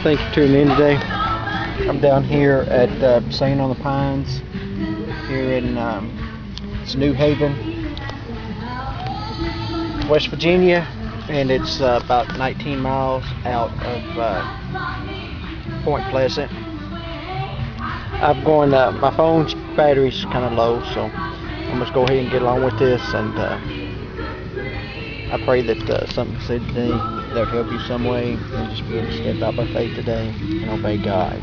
Thank you for tuning in today. I'm down here at Singing on the Pines here in it's New Haven, West Virginia, and it's about 19 miles out of Point Pleasant. I'm going. My phone's battery's kind of low, so I'm just go ahead and get along with this, and I pray that something said today that will help you some way, and just begin to step out by faith today and obey God.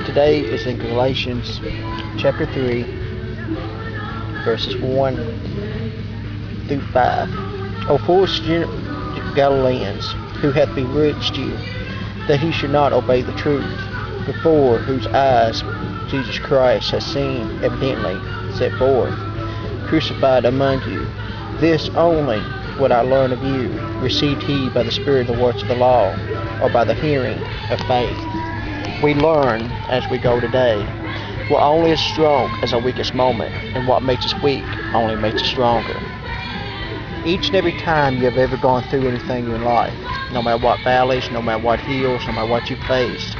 Today is in Galatians chapter 3, verses 1 through 5. O foolish Galileans, who hath bewitched you, that he should not obey the truth, before whose eyes Jesus Christ has seen evidently set forth, crucified among you. This only would I learn of you, received he by the Spirit the works of the law, or by the hearing of faith? We learn as we go today. We're only as strong as our weakest moment, and what makes us weak only makes us stronger. Each and every time you have ever gone through anything in life, no matter what valleys, no matter what hills, no matter what you faced,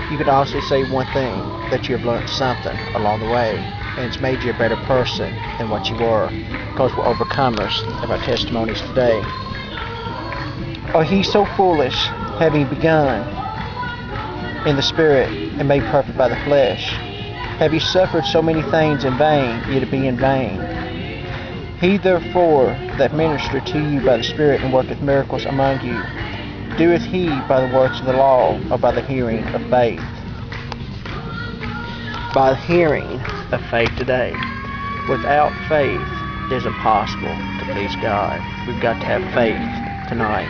you can also say one thing, that you have learned something along the way, and it's made you a better person than what you were, because we're overcomers of our testimonies today. Are ye so foolish, having begun in the Spirit and made perfect by the flesh? Have ye suffered so many things in vain, yet it be in vain? He therefore that ministered to you by the Spirit and worketh miracles among you, doeth he by the works of the law, or by the hearing of faith? By the hearing of faith today. Without faith, it is impossible to please God. We've got to have faith tonight.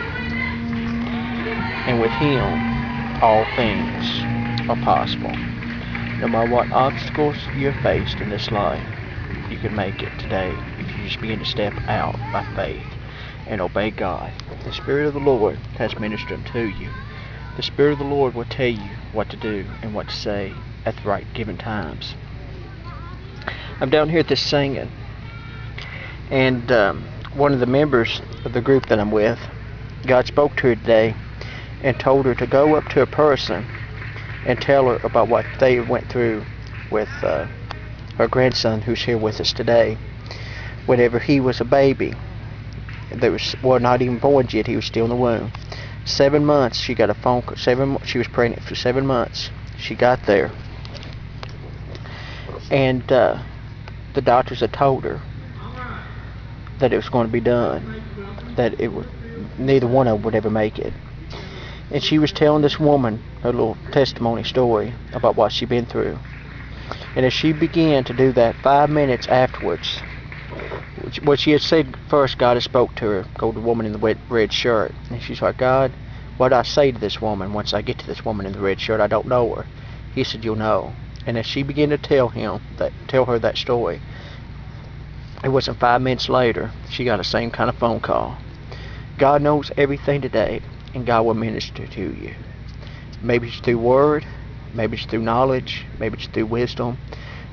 And with Him, all things are possible. No matter what obstacles you have faced in this life, you can make it today if you just begin to step out by faith and obey God. The Spirit of the Lord has ministered to you. The Spirit of the Lord will tell you what to do and what to say at the right given times. I'm down here at this singing, and one of the members of the group that I'm with, God spoke to her today and told her to go up to a person and tell her about what they went through with her grandson, who's here with us today. Whenever he was a baby, not even born yet, he was still in the womb. 7 months, she got a phone call. She was pregnant for 7 months. She got there, and the doctors had told her that it was going to be done, that neither one of them would ever make it. And she was telling this woman her little testimony story about what she'd been through. And as she began to do that, 5 minutes afterwards, what she had said first, God had spoke to her, go to the woman in the red shirt. And she's like, God, what do I say to this woman once I get to this woman in the red shirt? I don't know her. He said, you'll know. And as she began to tell her that story, it wasn't 5 minutes later, she got the same kind of phone call. God knows everything today, and God will minister to you. Maybe it's through word, maybe it's through knowledge, maybe it's through wisdom,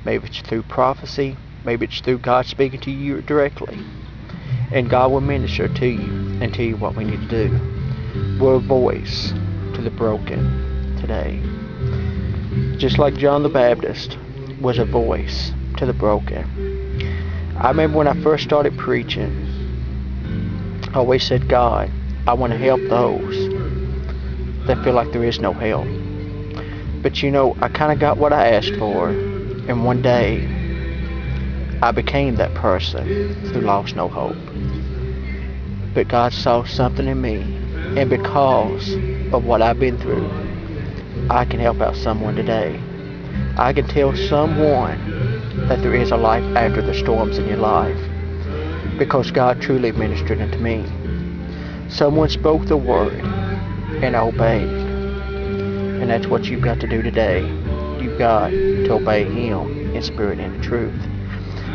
maybe it's through prophecy, maybe it's through God speaking to you directly. And God will minister to you and tell you what we need to do. We're a voice to the broken today. Just like John the Baptist was a voice to the broken. I remember when I first started preaching, I always said, God, I want to help those that feel like there is no help. But you know, I kind of got what I asked for, and one day I became that person who lost no hope. But God saw something in me, and because of what I've been through, I can help out someone today. I can tell someone that there is a life after the storms in your life, because God truly ministered unto me. Someone spoke the word, and I obeyed. And that's what you've got to do today. You've got to obey Him in spirit and in truth.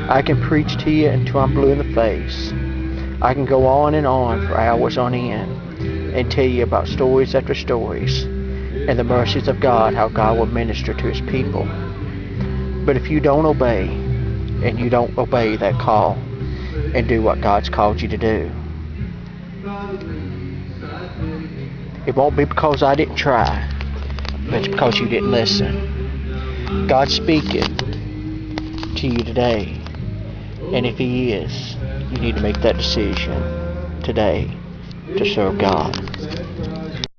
I can preach to you until I'm blue in the face. I can go on and on for hours on end and tell you about stories after stories and the mercies of God, how God will minister to His people. But if you don't obey, and you don't obey that call and do what God's called you to do, it won't be because I didn't try. but it's because you didn't listen. God's speaking to you today. And if He is, you need to make that decision today to serve God.